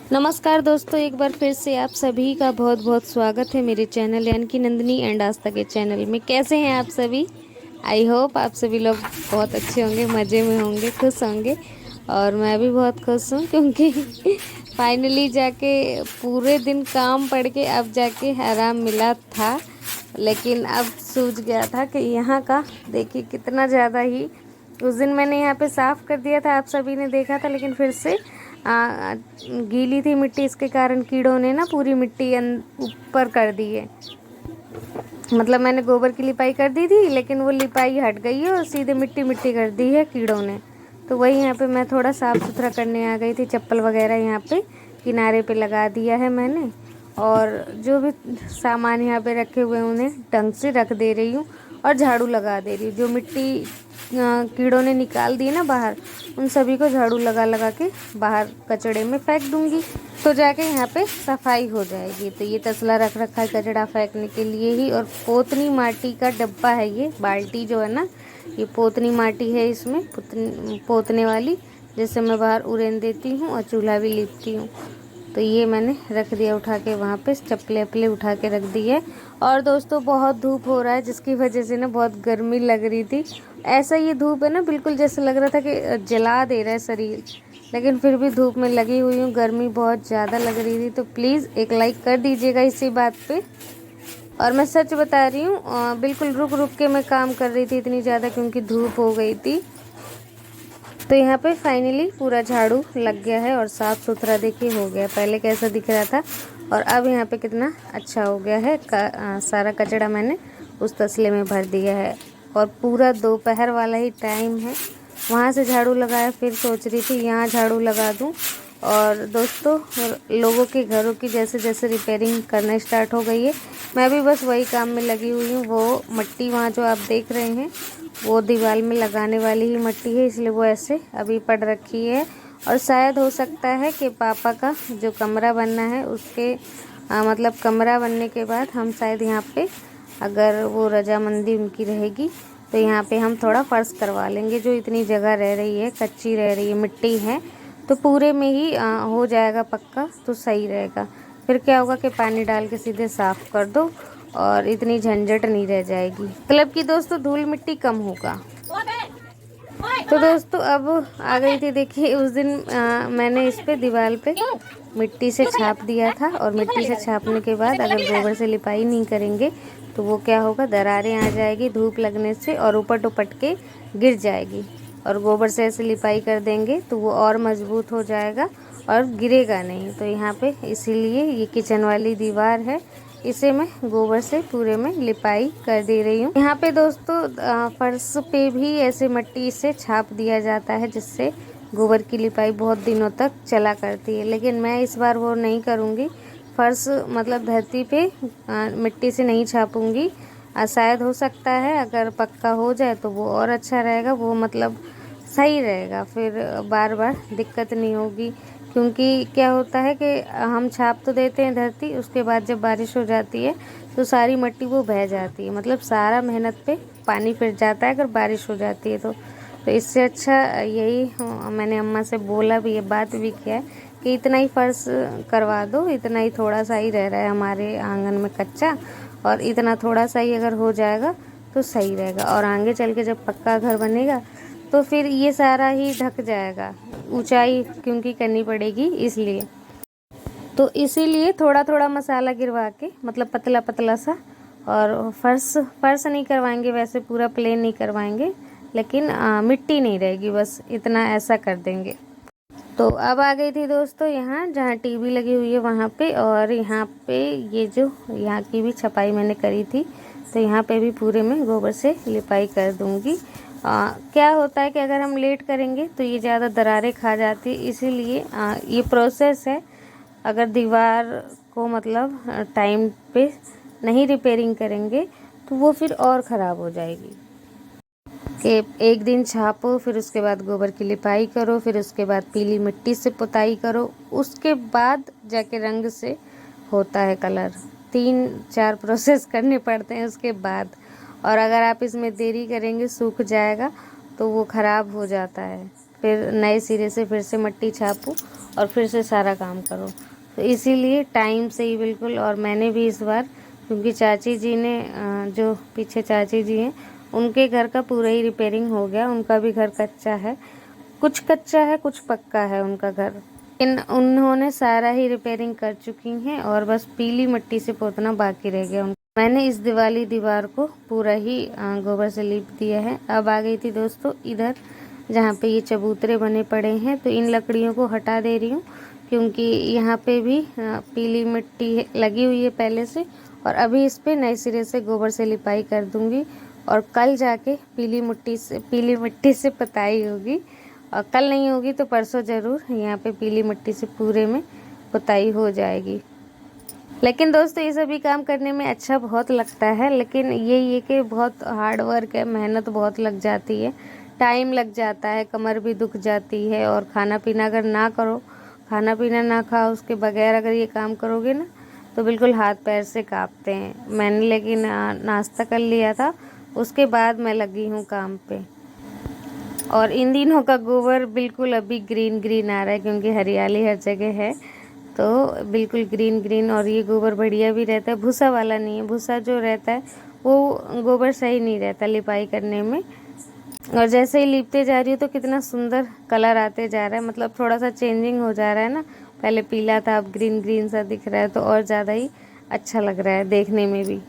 नमस्कार दोस्तों, एक बार फिर से आप सभी का बहुत बहुत स्वागत है मेरे चैनल यानी कि नंदिनी एंड आस्था के चैनल में। कैसे हैं आप सभी? आई होप आप सभी लोग बहुत अच्छे होंगे, मज़े में होंगे, खुश होंगे। और मैं भी बहुत खुश हूँ क्योंकि फाइनली जाके पूरे दिन काम पड़ के अब जाके आराम मिला था। लेकिन अब सूझ गया था कि यहाँ का देखिए कितना ज़्यादा ही, उस दिन मैंने यहाँ पे साफ़ कर दिया था, आप सभी ने देखा था, लेकिन फिर से गीली थी मिट्टी, इसके कारण कीड़ों ने ना पूरी मिट्टी ऊपर कर दी है। मतलब मैंने गोबर की लिपाई कर दी थी, लेकिन वो लिपाई हट गई है और सीधे मिट्टी मिट्टी कर दी है कीड़ों ने। तो वही यहाँ पे मैं थोड़ा साफ़ सुथरा करने आ गई थी। चप्पल वगैरह यहाँ पे किनारे पे लगा दिया है मैंने, और जो भी सामान यहाँ पे रखे हुए हैं उन्हें ढंग से रख दे रही हूँ और झाड़ू लगा दे रही हूँ। जो मिट्टी कीड़ों ने निकाल दी ना बाहर, उन सभी को झाड़ू लगा लगा के बाहर कचड़े में फेंक दूँगी, तो जाके यहाँ पे सफाई हो जाएगी। तो ये तसला रख रखा है कचड़ा फेंकने के लिए ही, और पोतनी माटी का डब्बा है ये बाल्टी जो है ना, ये पोतनी माटी है, इसमें पोतने वाली, जिससे मैं बाहर उड़ेन देती हूँ और चूल्हा भी लीपती हूँ। तो ये मैंने रख दिया उठा के वहाँ पे, चप्पलें अपले उठा के रख दी है। और दोस्तों बहुत धूप हो रहा है, जिसकी वजह से ना बहुत गर्मी लग रही थी। ऐसा ये धूप है ना, बिल्कुल जैसे लग रहा था कि जला दे रहा है शरीर, लेकिन फिर भी धूप में लगी हुई हूँ। गर्मी बहुत ज़्यादा लग रही थी, तो प्लीज़ एक लाइक कर दीजिएगा इसी बात पे। और मैं सच बता रही हूँ, बिल्कुल रुक रुक के मैं काम कर रही थी इतनी ज़्यादा, क्योंकि धूप हो गई थी। तो यहाँ पे फाइनली पूरा झाड़ू लग गया है और साफ़ सुथरा देखिए हो गया। पहले कैसा दिख रहा था और अब यहाँ पे कितना अच्छा हो गया है। सारा कचड़ा मैंने उस तसले में भर दिया है, और पूरा दोपहर वाला ही टाइम है। वहाँ से झाड़ू लगाया, फिर सोच रही थी यहाँ झाड़ू लगा दूँ। और दोस्तों लोगों के घरों की जैसे जैसे रिपेयरिंग करना स्टार्ट हो गई है, मैं भी बस वही काम में लगी हुई हूँ। वो मट्टी वहाँ जो आप देख रहे हैं, वो दीवार में लगाने वाली ही मट्टी है, इसलिए वो ऐसे अभी पड़ रखी है। और शायद हो सकता है कि पापा का जो कमरा बनना है उसके मतलब कमरा बनने के बाद हम शायद यहाँ पे, अगर वो रजामंदी उनकी रहेगी, तो यहाँ पे हम थोड़ा फर्श करवा लेंगे। जो इतनी जगह रह रही है, कच्ची रह रही है, मिट्टी है, तो पूरे में ही हो जाएगा पक्का, तो सही रहेगा। फिर क्या होगा कि पानी डाल के सीधे साफ़ कर दो और इतनी झंझट नहीं रह जाएगी, मतलब कि दोस्तों धूल मिट्टी कम होगा। तो दोस्तों अब आ गई थी, देखिए उस दिन मैंने इस पे दीवार पे मिट्टी से छाप दिया था, और मिट्टी से छापने के बाद अगर गोबर से लिपाई नहीं करेंगे तो वो क्या होगा, दरारें आ जाएगी धूप लगने से और उपट उपट के गिर जाएगी। और गोबर से ऐसे लिपाई कर देंगे तो वो और मजबूत हो जाएगा और गिरेगा नहीं। तो यहाँ पे इसीलिए ये किचन वाली दीवार है, इसे मैं गोबर से पूरे में लिपाई कर दे रही हूँ। यहाँ पे दोस्तों फर्श पे भी ऐसे मिट्टी से छाप दिया जाता है, जिससे गोबर की लिपाई बहुत दिनों तक चला करती है। लेकिन मैं इस बार वो नहीं करूँगी, फर्श मतलब धरती पे मिट्टी से नहीं छापूँगी। शायद हो सकता है अगर पक्का हो जाए तो वो और अच्छा रहेगा, वो मतलब सही रहेगा, फिर बार बार दिक्कत नहीं होगी। क्योंकि क्या होता है कि हम छाप तो देते हैं धरती, उसके बाद जब बारिश हो जाती है तो सारी मिट्टी वो बह जाती है, मतलब सारा मेहनत पे पानी फिर जाता है अगर बारिश हो जाती है तो इससे अच्छा यही मैंने अम्मा से बोला भी, ये बात भी किया है कि इतना ही फर्श करवा दो, इतना ही थोड़ा सा ही रह रहा है हमारे आंगन में कच्चा, और इतना थोड़ा सा ही अगर हो जाएगा तो सही रहेगा। और आगे चल के जब पक्का घर बनेगा तो फिर ये सारा ही ढक जाएगा, ऊंचाई क्योंकि करनी पड़ेगी इसलिए। तो इसीलिए थोड़ा थोड़ा मसाला गिरवा के, मतलब पतला पतला सा, और फर्श नहीं करवाएंगे, वैसे पूरा प्लेन नहीं करवाएंगे, लेकिन मिट्टी नहीं रहेगी, बस इतना ऐसा कर देंगे। तो अब आ गई थी दोस्तों यहाँ जहाँ टीवी लगी हुई है वहाँ पे, और यहाँ पे ये जो यहाँ की भी छपाई मैंने करी थी, तो यहाँ पे भी पूरे में गोबर से लिपाई कर दूँगी। क्या होता है कि अगर हम लेट करेंगे तो ये ज़्यादा दरारें खा जाती है, इसीलिए ये प्रोसेस है। अगर दीवार को मतलब टाइम पे नहीं रिपेयरिंग करेंगे तो वो फिर और ख़राब हो जाएगी। कि एक दिन छापो, फिर उसके बाद गोबर की लिपाई करो, फिर उसके बाद पीली मिट्टी से पुताई करो, उसके बाद जाके रंग से होता है कलर। 3-4 प्रोसेस करने पड़ते हैं उसके बाद, और अगर आप इसमें देरी करेंगे सूख जाएगा तो वो ख़राब हो जाता है। फिर नए सिरे से फिर से मट्टी छापूँ और फिर से सारा काम करो। तो इसीलिए टाइम से ही बिल्कुल। और मैंने भी इस बार, क्योंकि चाची जी ने जो पीछे चाची जी हैं उनके घर का पूरा ही रिपेयरिंग हो गया। उनका भी घर कच्चा है, कुछ कच्चा है कुछ पक्का है उनका घर, उन्होंने सारा ही रिपेयरिंग कर चुकी हैं और बस पीली मिट्टी से पोतना बाकी रह गया। मैंने इस दिवाली दीवार को पूरा ही गोबर से लीप दिया है। अब आ गई थी दोस्तों इधर जहाँ पे ये चबूतरे बने पड़े हैं, तो इन लकड़ियों को हटा दे रही हूँ क्योंकि यहाँ पे भी पीली मिट्टी लगी हुई है पहले से, और अभी इस पे नए सिरे से गोबर से लिपाई कर दूँगी और कल जाके पीली मिट्टी से पुताई होगी। और कल नहीं होगी तो परसों ज़रूर यहाँ पे पीली मिट्टी से पूरे में पुताई हो जाएगी। लेकिन दोस्तों ये सभी काम करने में अच्छा बहुत लगता है, लेकिन ये कि बहुत हार्ड वर्क है, मेहनत बहुत लग जाती है, टाइम लग जाता है, कमर भी दुख जाती है। और खाना पीना अगर ना करो, खाना पीना ना खाओ उसके बगैर अगर ये काम करोगे ना तो बिल्कुल हाथ पैर से कांपते हैं। मैंने लेकिन नाश्ता कर लिया था, उसके बाद मैं लगी हूँ काम पे। और इन दिनों का गोबर बिल्कुल अभी ग्रीन ग्रीन आ रहा है क्योंकि हरियाली हर जगह है, तो बिल्कुल ग्रीन ग्रीन। और ये गोबर बढ़िया भी रहता है, भूसा वाला नहीं है। भूसा जो रहता है वो गोबर सही नहीं रहता लिपाई करने में। और जैसे ही लिपते जा रही हूँ तो कितना सुंदर कलर आते जा रहा है, मतलब थोड़ा सा चेंजिंग हो जा रहा है ना, पहले पीला था अब ग्रीन ग्रीन सा दिख रहा है, तो और ज़्यादा ही अच्छा लग रहा है देखने में भी।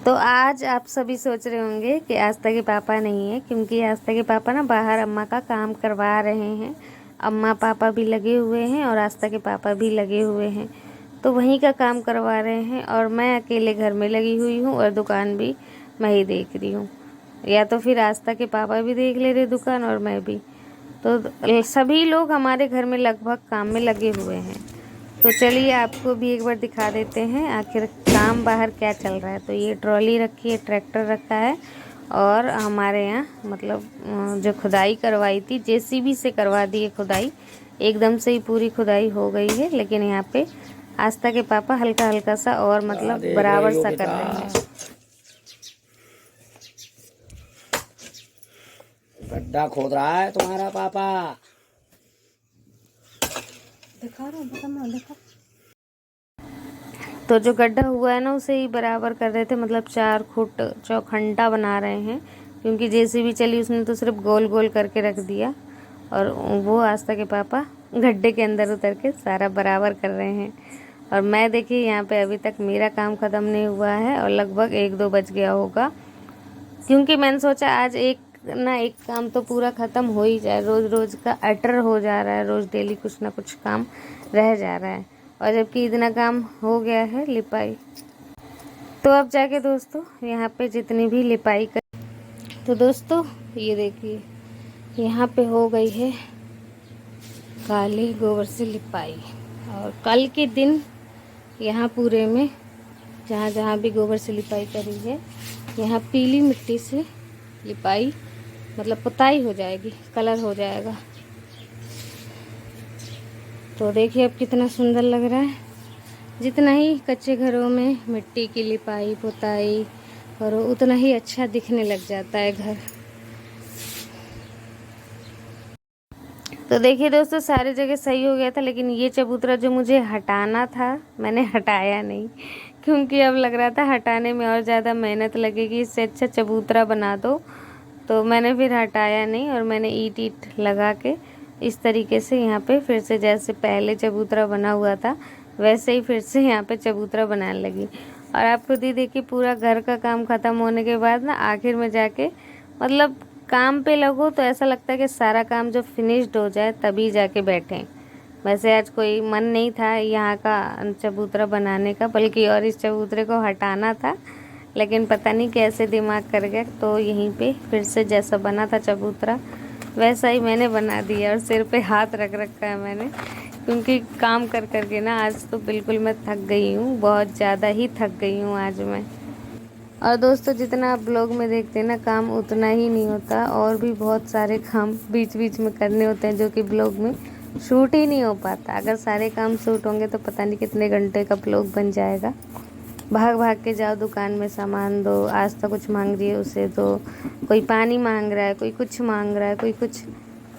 तो आज आप सभी सोच रहे होंगे कि आस्था के पापा नहीं है, क्योंकि आस्था के पापा ना बाहर अम्मा का काम करवा रहे हैं। अम्मा पापा भी लगे हुए हैं और आस्था के पापा भी लगे हुए हैं, तो वहीं का काम करवा रहे हैं और मैं अकेले घर में लगी हुई हूँ और दुकान भी मैं ही देख रही हूँ, या तो फिर आस्था के पापा भी देख ले रहे दुकान और मैं भी। तो सभी लोग हमारे घर में लगभग काम में लगे हुए हैं। तो चलिए आपको भी एक बार दिखा देते हैं आखिर काम बाहर क्या चल रहा है। तो ये ट्रॉली रखी है, ट्रैक्टर रखा है, और हमारे यहाँ मतलब जो खुदाई करवाई थी जेसीबी से करवा दी है खुदाई, एकदम से ही पूरी खुदाई हो गई है। लेकिन यहाँ पे आस्था के पापा हल्का हल्का सा और मतलब बराबर सा कर रहे हैं। गड्ढा खोद रहा है तुम्हारा पापा। दिखा रहा हूँ, देखो। तो जो गड्ढा हुआ है ना उसे ही बराबर कर रहे थे, मतलब 4 फुट चौखंडा बना रहे हैं, क्योंकि जेसीबी चली उसने तो सिर्फ गोल गोल करके रख दिया। और वो आस्था के पापा गड्ढे के अंदर उतर के सारा बराबर कर रहे हैं। और मैं देखिए यहाँ पे अभी तक मेरा काम ख़त्म नहीं हुआ है और लगभग 1-2 बज गया होगा, क्योंकि मैंने सोचा आज एक काम तो पूरा ख़त्म हो ही जाए। रोज़ रोज़ का अटर हो जा रहा है, रोज़ डेली कुछ ना कुछ काम रह जा रहा है, और जबकि इतना काम हो गया है लिपाई। तो अब जाके दोस्तों यहाँ पे जितनी भी लिपाई कर, तो दोस्तों ये देखिए यहाँ पे हो गई है काली गोबर से लिपाई। और कल के दिन यहाँ पूरे में जहाँ जहाँ भी गोबर से लिपाई करी है यहाँ पीली मिट्टी से लिपाई मतलब पुताई हो जाएगी, कलर हो जाएगा। तो देखिए अब कितना सुंदर लग रहा है। जितना ही कच्चे घरों में मिट्टी की लिपाई पुताई करो उतना ही अच्छा दिखने लग जाता है घर। तो देखिए दोस्तों सारी जगह सही हो गया था, लेकिन ये चबूतरा जो मुझे हटाना था मैंने हटाया नहीं, क्योंकि अब लग रहा था हटाने में और ज़्यादा मेहनत लगेगी, इससे अच्छा चबूतरा बना दो। तो मैंने फिर हटाया नहीं और मैंने ईंट लगा के इस तरीके से यहाँ पे फिर से जैसे पहले चबूतरा बना हुआ था वैसे ही फिर से यहाँ पे चबूतरा बनाने लगी। और आप खुद ही देखिए पूरा घर का काम ख़त्म होने के बाद ना आखिर में जाके मतलब काम पे लगो तो ऐसा लगता है कि सारा काम जो फिनिश्ड हो जाए तभी जाके बैठें। वैसे आज कोई मन नहीं था यहाँ का चबूतरा बनाने का, बल्कि और इस चबूतरे को हटाना था, लेकिन पता नहीं कैसे दिमाग कर गया, तो यहीं पे फिर से जैसा बना था चबूतरा वैसा ही मैंने बना दिया। और सिर पे हाथ रख रखा है मैंने, क्योंकि काम कर कर के ना आज तो बिल्कुल मैं थक गई हूँ, बहुत ज़्यादा ही थक गई हूँ आज मैं। और दोस्तों जितना आप ब्लॉग में देखते हैं ना काम उतना ही नहीं होता, और भी बहुत सारे काम बीच बीच में करने होते हैं जो कि ब्लॉग में शूट ही नहीं हो पाता। अगर सारे काम शूट होंगे तो पता नहीं कितने घंटे का ब्लॉग बन जाएगा। भाग भाग के जाओ दुकान में सामान दो, आज तो कुछ मांग रही है उसे दो, कोई पानी मांग रहा है, कोई कुछ मांग रहा है, कोई कुछ,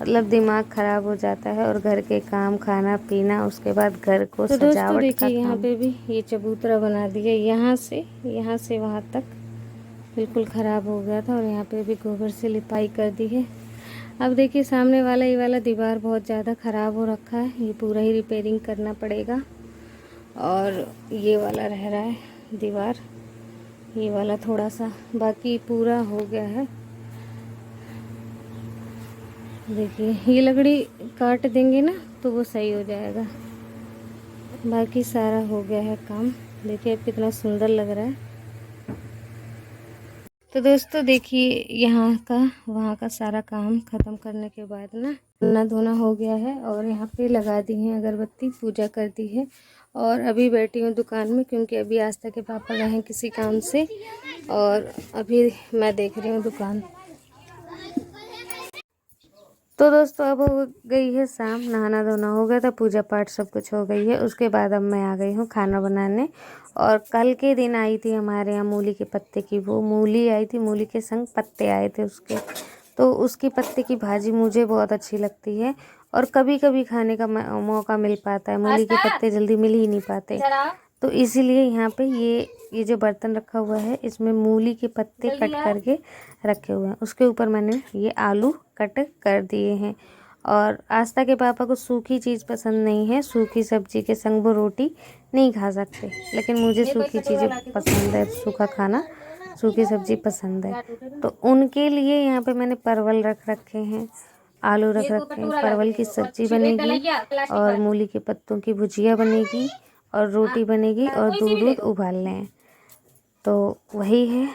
मतलब दिमाग ख़राब हो जाता है। और घर के काम, खाना पीना, उसके बाद घर को तो दोस्तों देखिए यहाँ पे भी ये चबूतरा बना दिया, यहाँ से वहाँ तक बिल्कुल ख़राब हो गया था। और यहाँ पे भी गोबर से लिपाई कर दी है। अब देखिए सामने वाला ये वाला दीवार बहुत ज़्यादा ख़राब हो रखा है, ये पूरा ही रिपेयरिंग करना पड़ेगा। और ये वाला रह रहा है दीवार, ये वाला थोड़ा सा, बाकी पूरा हो गया है। देखिए ये लकड़ी काट देंगे ना तो वो सही हो जाएगा, बाकी सारा हो गया है काम। देखिए अब कितना सुंदर लग रहा है। तो दोस्तों देखिए यहाँ का वहाँ का सारा काम ख़त्म करने के बाद ना नहा धोना हो गया है। और यहाँ पे लगा दी है अगरबत्ती, पूजा कर दी है। और अभी बैठी हूँ दुकान में, क्योंकि अभी आस्था के पापा गए हैं किसी काम से, और अभी मैं देख रही हूँ दुकान। तो दोस्तों अब हो गई है शाम, नहाना धोना हो गया था, पूजा पाठ सब कुछ हो गई है। उसके बाद अब मैं आ गई हूँ खाना बनाने। और कल के दिन आई थी हमारे यहाँ मूली के पत्ते की, वो मूली आई थी, मूली के संग पत्ते आए थे उसके। तो उसकी पत्ते की भाजी मुझे बहुत अच्छी लगती है। और कभी कभी खाने का मौका मिल पाता है, मूली के पत्ते जल्दी मिल ही नहीं पाते। तो इसीलिए यहाँ पे ये जो बर्तन रखा हुआ है, इसमें मूली के पत्ते कट करके रखे हुए हैं। उसके ऊपर मैंने ये आलू कट कर दिए हैं। और आस्था के पापा को सूखी चीज़ पसंद नहीं है, सूखी सब्जी के संग वो रोटी नहीं खा सकते, लेकिन मुझे सूखी चीज़ें पसंद है, सूखा खाना, सूखी सब्जी पसंद है। तो उनके लिए यहाँ पे मैंने परवल रख रखे हैं, आलू रख रखे हैं, परवल की सब्जी बनेगी, और मूली के पत्तों की भुजिया बनेगी, और रोटी बनेगी, और दूध उबालने हैं। तो वही है।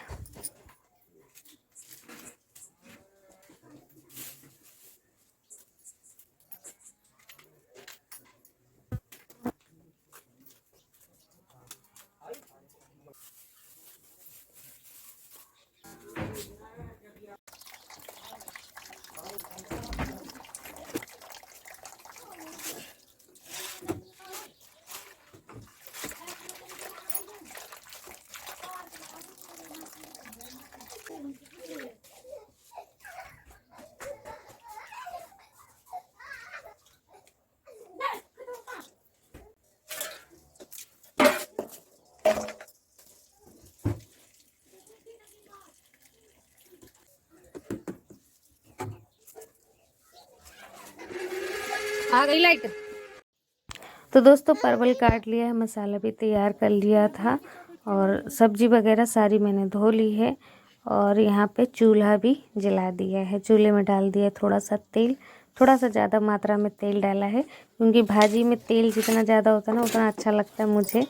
आ गई लाइट। तो दोस्तों परवल काट लिया है, मसाला भी तैयार कर लिया था, और सब्जी वगैरह सारी मैंने धो ली है। और यहाँ पे चूल्हा भी जला दिया है, चूल्हे में डाल दिया थोड़ा सा तेल, थोड़ा सा ज़्यादा मात्रा में तेल डाला है, क्योंकि भाजी में तेल जितना ज़्यादा होता है ना उतना अच्छा लगता है मुझे,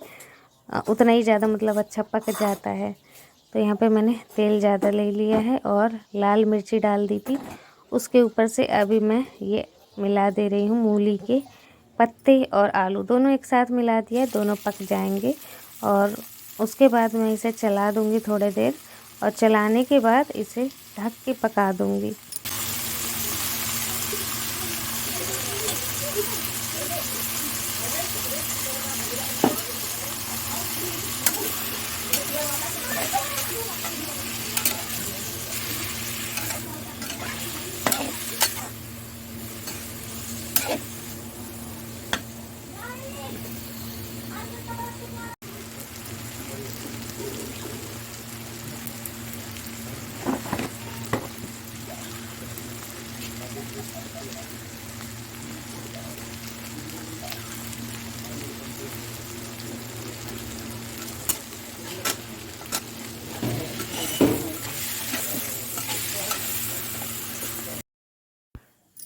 उतना ही ज़्यादा मतलब अच्छा पक जाता है। तो यहाँ पे मैंने तेल ज़्यादा ले लिया है, और लाल मिर्ची डाल दी थी। उसके ऊपर से अभी मैं ये मिला दे रही हूँ मूली के पत्ते और आलू, दोनों एक साथ मिला दिया, दोनों पक जाएंगे। और उसके बाद मैं इसे चला दूँगी थोड़ी देर, और चलाने के बाद इसे ढक के पका दूँगी।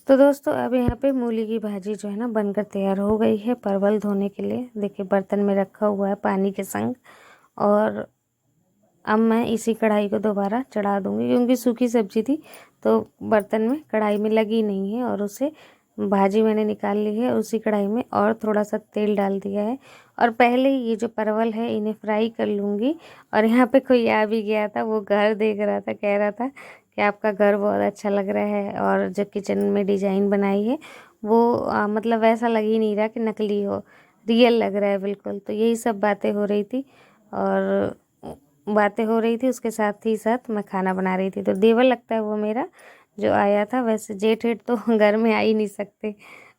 तो दोस्तों अब यहाँ पे मूली की भाजी जो है ना बनकर तैयार हो गई है। परवल धोने के लिए देखिए बर्तन में रखा हुआ है पानी के संग। और अब मैं इसी कढ़ाई को दोबारा चढ़ा दूँगी, क्योंकि सूखी सब्जी थी तो बर्तन में कढ़ाई में लगी नहीं है। और उसे भाजी मैंने निकाल ली है, उसी कढ़ाई में और थोड़ा सा तेल डाल दिया है। और पहले ये जो परवल है इन्हें फ्राई कर लूँगी। और यहाँ पे कोई आ भी गया था, वो घर देख रहा था, कह रहा था कि आपका घर बहुत अच्छा लग रहा है, और जो किचन में डिज़ाइन बनाई है वो मतलब वैसा लग ही नहीं रहा कि नकली हो, रियल लग रहा है बिल्कुल। तो यही सब बातें हो रही थी, और बातें हो रही थी उसके साथ ही साथ मैं खाना बना रही थी। तो देवर लगता है वो मेरा, जो आया था। वैसे जेठ हेठ तो घर में आ ही नहीं सकते,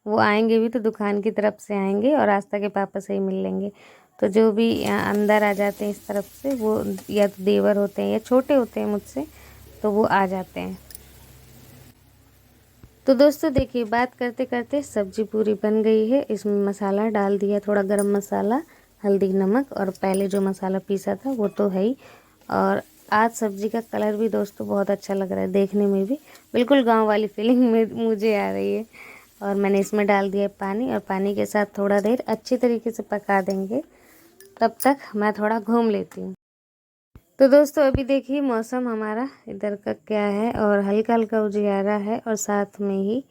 वो आएंगे भी तो दुकान की तरफ से आएंगे और आस्था के पापा से ही मिल लेंगे। तो जो भी अंदर आ जाते हैं इस तरफ से, वो या तो देवर होते हैं या छोटे होते हैं मुझसे, तो वो आ जाते हैं। तो दोस्तों देखिए, बात करते करते सब्जी पूरी बन गई है। इसमें मसाला डाल दिया, थोड़ा गरम मसाला, हल्दी, नमक, और पहले जो मसाला पीसा था वो तो है ही। और आज सब्जी का कलर भी दोस्तों बहुत अच्छा लग रहा है, देखने में भी बिल्कुल गांव वाली फीलिंग में मुझे आ रही है। और मैंने इसमें डाल दिया पानी, और पानी के साथ थोड़ा देर अच्छी तरीके से पका देंगे। तब तक मैं थोड़ा घूम लेती हूँ। तो दोस्तों अभी देखिए मौसम हमारा इधर का क्या है, और हल्का हल्का उजियारा है, और साथ में ही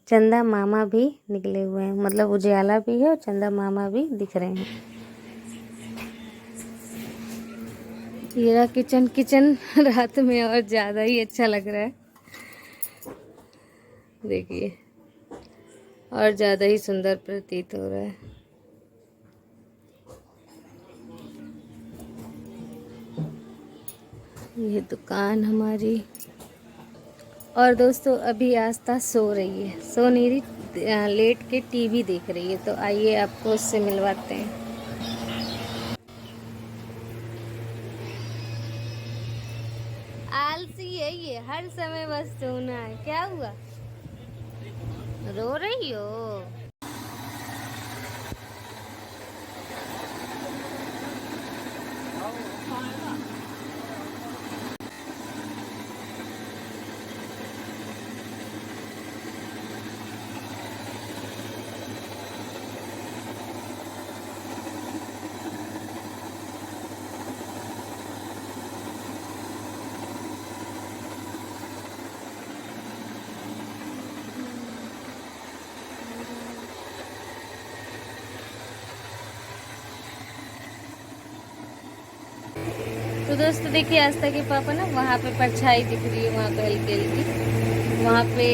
चंदा मामा भी निकले हुए हैं। मतलब उजियाला भी है और चंदा मामा भी दिख रहे हैं। ये रहा किचन। किचन रात में और ज़्यादा ही अच्छा लग रहा है, देखिए, और ज़्यादा ही सुंदर प्रतीत हो रहा है। ये दुकान हमारी। और दोस्तों अभी आस्था सो रही है, सो नहीं रही, लेट के टीवी देख रही है। तो आइए आपको उससे मिलवाते हैं। आलसी है ये, हर समय बस सोना है। क्या हुआ, रो रही हो? तो दोस्तों देखिए, आस्था के पापा ना वहाँ पे परछाई दिख रही है, वहाँ पे हल्की हल्की, वहाँ पे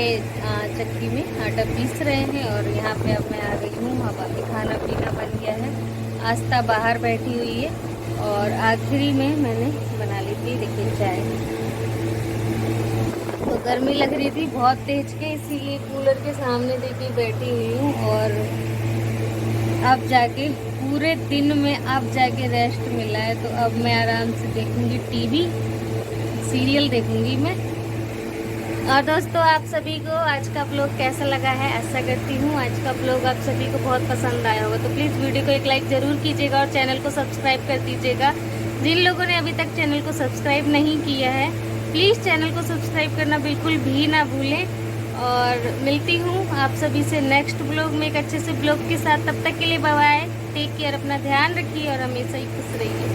चक्की में आटा पीस रहे हैं। और यहाँ पे अब मैं आ गई हूँ, वहाँ पे खाना पीना बन गया है। आस्था बाहर बैठी हुई है, और आखिरी में मैंने बना ली थी देखिए चाय। तो गर्मी लग रही थी बहुत तेज के, इसीलिए कूलर के सामने देखिए बैठी हुई हूँ। और अब जाके पूरे दिन में अब जाके रेस्ट मिला है, तो अब मैं आराम से देखूंगी टीवी, सीरियल देखूंगी मैं। और दोस्तों आप सभी को आज का ब्लॉग कैसा लगा है, आशा करती हूँ आज का ब्लॉग आप सभी को बहुत पसंद आया होगा। तो प्लीज़ वीडियो को एक लाइक ज़रूर कीजिएगा और चैनल को सब्सक्राइब कर दीजिएगा। जिन लोगों ने अभी तक चैनल को सब्सक्राइब नहीं किया है, प्लीज़ चैनल को सब्सक्राइब करना बिल्कुल भी ना भूलें। और मिलती हूँ आप सभी से नेक्स्ट ब्लॉग में एक अच्छे से ब्लॉग के साथ। तब तक के लिए बाय बाय, टेक केयर, अपना ध्यान रखिए और हमेशा ही खुश रहिए।